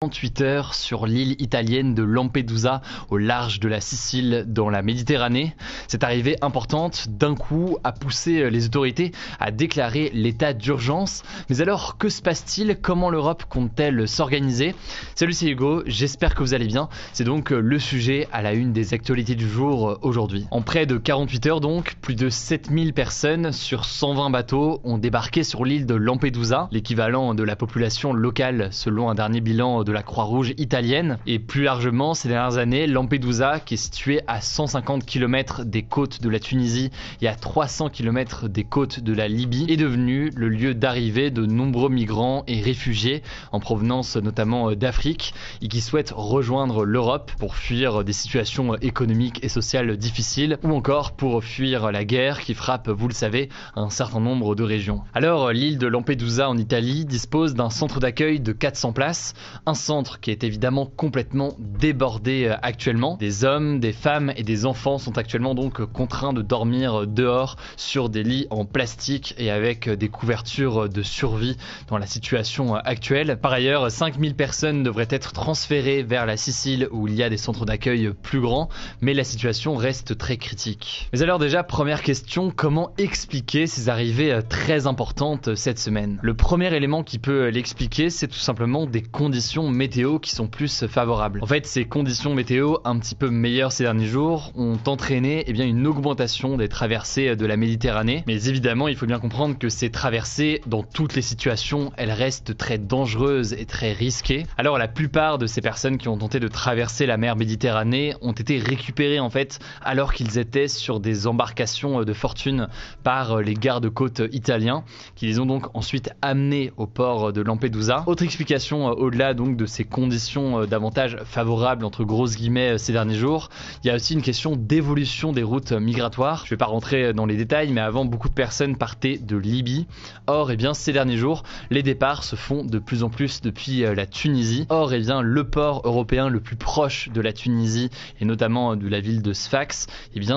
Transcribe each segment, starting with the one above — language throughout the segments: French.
48 heures sur l'île italienne de Lampedusa, au large de la Sicile, dans la Méditerranée. Cette arrivée importante, d'un coup, a poussé les autorités à déclarer l'état d'urgence. Mais alors, que se passe-t-il? Comment l'Europe compte-t-elle s'organiser? Salut, c'est Hugo, j'espère que vous allez bien. C'est donc le sujet à la une des actualités du jour aujourd'hui. En près de 48 heures donc, plus de 7000 personnes sur 120 bateaux ont débarqué sur l'île de Lampedusa, l'équivalent de la population locale selon un dernier bilan de la Croix-Rouge italienne. Et plus largement, ces dernières années, Lampedusa, qui est située à 150 km des côtes de la Tunisie et à 300 km des côtes de la Libye, est devenue le lieu d'arrivée de nombreux migrants et réfugiés en provenance notamment d'Afrique et qui souhaitent rejoindre l'Europe pour fuir des situations économiques et sociales difficiles ou encore pour fuir la guerre qui frappe, vous le savez, un certain nombre de régions. Alors, l'île de Lampedusa en Italie dispose d'un centre d'accueil de 400 places, un centre qui est évidemment complètement débordé actuellement. Des hommes, des femmes et des enfants sont actuellement donc contraints de dormir dehors sur des lits en plastique et avec des couvertures de survie dans la situation actuelle. Par ailleurs, 5000 personnes devraient être transférées vers la Sicile où il y a des centres d'accueil plus grands, mais la situation reste très critique. Mais alors déjà, première question, comment expliquer ces arrivées très importantes cette semaine? Le premier élément qui peut l'expliquer, c'est tout simplement des conditions météo qui sont plus favorables. En fait, ces conditions météo un petit peu meilleures ces derniers jours ont entraîné une augmentation des traversées de la Méditerranée. Mais évidemment, il faut bien comprendre que ces traversées, dans toutes les situations, elles restent très dangereuses et très risquées. Alors la plupart de ces personnes qui ont tenté de traverser la mer Méditerranée ont été récupérées en fait alors qu'ils étaient sur des embarcations de fortune par les gardes-côtes italiens qui les ont donc ensuite amenés au port de Lampedusa. Autre explication au-delà donc de ces conditions davantage favorables entre grosses guillemets ces derniers jours, il y a aussi une question d'évolution des routes migratoires. Je ne vais pas rentrer dans les détails, mais avant, beaucoup de personnes partaient de Libye. Or, ces derniers jours, les départs se font de plus en plus depuis la Tunisie. Or, le port européen le plus proche de la Tunisie, et notamment de la ville de Sfax,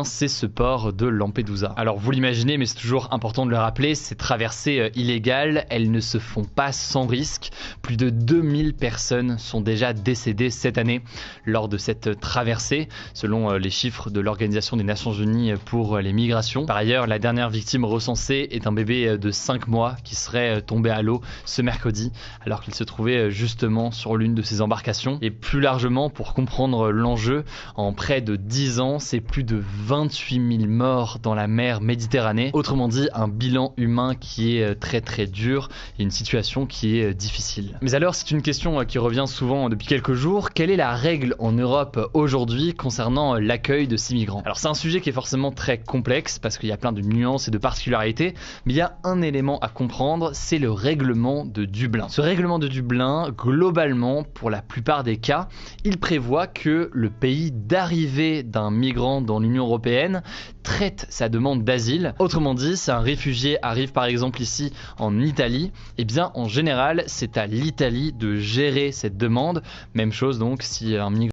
c'est ce port de Lampedusa. Alors, vous l'imaginez, mais c'est toujours important de le rappeler, ces traversées illégales, elles ne se font pas sans risque. Plus de 2000 personnes sont déjà décédées cette année lors de cette traversée, selon les chiffres de l'Organisation des Nations Unies pour les migrations. Par ailleurs, la dernière victime recensée est un bébé de 5 mois qui serait tombé à l'eau ce mercredi alors qu'il se trouvait justement sur l'une de ces embarcations. Et plus largement, pour comprendre l'enjeu, en près de 10 ans, c'est plus de 28 000 morts dans la mer Méditerranée. Autrement dit, un bilan humain qui est très très dur et une situation qui est difficile. Mais alors, c'est une question qui revient souvent depuis quelques jours. Quelle est la règle en Europe aujourd'hui concernant l'accueil de ces migrants? Alors, c'est un sujet qui est forcément très complexe parce qu'il y a plein de nuances et de particularités, mais il y a un élément à comprendre, c'est le règlement de Dublin. Ce règlement de Dublin, globalement, pour la plupart des cas, il prévoit que le pays d'arrivée d'un migrant dans l'Union européenne traite sa demande d'asile. Autrement dit, si un réfugié arrive par exemple ici en Italie, en général, c'est à l'Italie de gérer cette demande. Même chose donc si un migrant